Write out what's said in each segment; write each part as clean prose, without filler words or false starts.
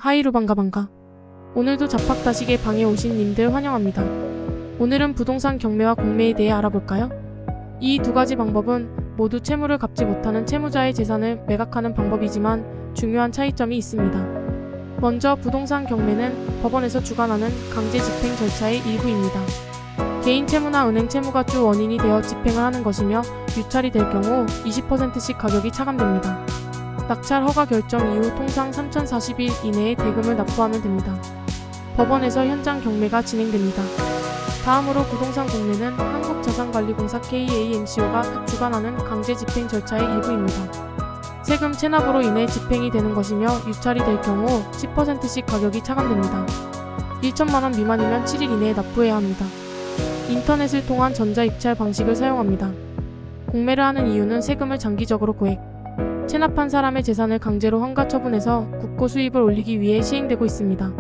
하이루 반가. 오늘도 잡학다식의 방에 오신 님들 환영합니다. 오늘은 부동산 경매와 공매에 대해 알아볼까요? 이 두 가지 방법은 모두 채무를 갚지 못하는 채무자의 재산을 매각하는 방법이지만 중요한 차이점이 있습니다. 먼저 부동산 경매는 법원에서 주관하는 강제 집행 절차의 일부입니다. 개인 채무나 은행 채무가 주 원인이 되어 집행을 하는 것이며 유찰이 될 경우 20%씩 가격이 차감됩니다. 낙찰 허가 결정 이후 통상 3,040일 이내에 대금을 납부하면 됩니다. 법원에서 현장 경매가 진행됩니다. 다음으로 부동산 공매는 한국자산관리공사 KAMCO가 주관하는 강제 집행 절차의 일부입니다. 세금 체납으로 인해 집행이 되는 것이며 유찰이 될 경우 10%씩 가격이 차감됩니다. 1천만 원 미만이면 7일 이내에 납부해야 합니다. 인터넷을 통한 전자입찰 방식을 사용합니다. 공매를 하는 이유는 세금을 장기적으로 고액 체납한 사람의 재산을 강제로 환가 처분해서 국고 수입을 올리기 위해 시행되고 있습니다.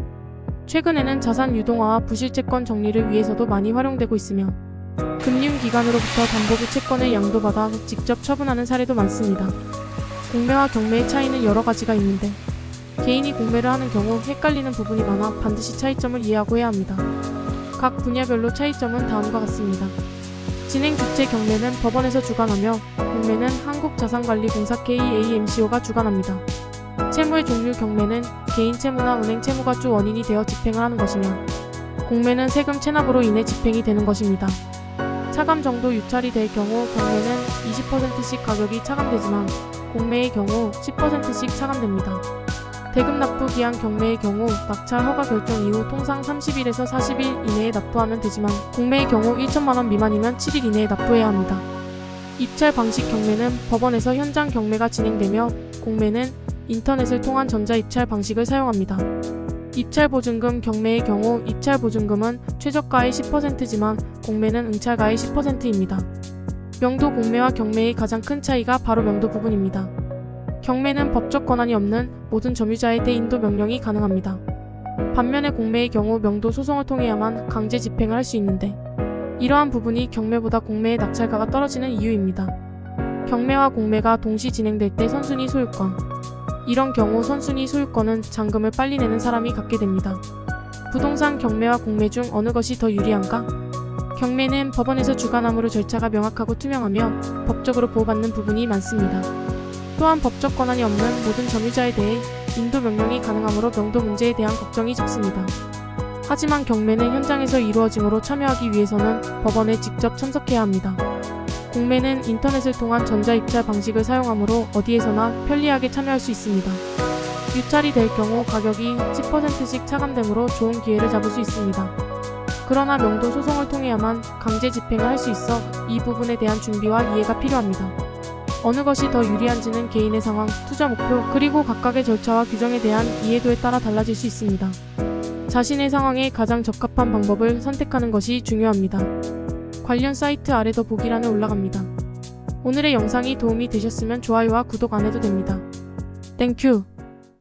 최근에는 자산 유동화와 부실채권 정리를 위해서도 많이 활용되고 있으며 금융기관으로부터 담보부 채권을 양도받아 직접 처분하는 사례도 많습니다. 공매와 경매의 차이는 여러 가지가 있는데 개인이 공매를 하는 경우 헷갈리는 부분이 많아 반드시 차이점을 이해하고 해야 합니다. 각 분야별로 차이점은 다음과 같습니다. 진행 주체 경매는 법원에서 주관하며 공매는 한국자산관리공사 KAMCO가 주관합니다. 채무의 종류 경매는 개인 채무나 은행 채무가 주 원인이 되어 집행을 하는 것이며 공매는 세금 체납으로 인해 집행이 되는 것입니다. 차감 정도 유찰이 될 경우 경매는 20%씩 가격이 차감되지만 공매의 경우 10%씩 차감됩니다. 대금 납부 기한 경매의 경우 낙찰 허가 결정 이후 통상 30일에서 40일 이내에 납부하면 되지만 공매의 경우 1천만 원 미만이면 7일 이내에 납부해야 합니다. 입찰 방식 경매는 법원에서 현장 경매가 진행되며 공매는 인터넷을 통한 전자입찰 방식을 사용합니다. 입찰보증금 경매의 경우 입찰보증금은 최저가의 10%지만 공매는 응찰가의 10%입니다. 명도 공매와 경매의 가장 큰 차이가 바로 명도 부분입니다. 경매는 법적 권한이 없는 모든 점유자의 대인도 명령이 가능합니다. 반면에 공매의 경우 명도 소송을 통해야만 강제 집행을 할 수 있는데 이러한 부분이 경매보다 공매의 낙찰가가 떨어지는 이유입니다. 경매와 공매가 동시 진행될 때 선순위 소유권 이런 경우 선순위 소유권은 잔금을 빨리 내는 사람이 갖게 됩니다. 부동산 경매와 공매 중 어느 것이 더 유리한가? 경매는 법원에서 주관함으로 절차가 명확하고 투명하며 법적으로 보호받는 부분이 많습니다. 또한 법적 권한이 없는 모든 점유자에 대해 인도 명령이 가능하므로 명도 문제에 대한 걱정이 적습니다. 하지만 경매는 현장에서 이루어지므로 참여하기 위해서는 법원에 직접 참석해야 합니다. 공매는 인터넷을 통한 전자입찰 방식을 사용하므로 어디에서나 편리하게 참여할 수 있습니다. 유찰이 될 경우 가격이 10%씩 차감되므로 좋은 기회를 잡을 수 있습니다. 그러나 명도 소송을 통해야만 강제 집행을 할 수 있어 이 부분에 대한 준비와 이해가 필요합니다. 어느 것이 더 유리한지는 개인의 상황, 투자 목표, 그리고 각각의 절차와 규정에 대한 이해도에 따라 달라질 수 있습니다. 자신의 상황에 가장 적합한 방법을 선택하는 것이 중요합니다. 관련 사이트 아래 더보기란에 올라갑니다. 오늘의 영상이 도움이 되셨으면 좋아요와 구독 안 해도 됩니다. 땡큐.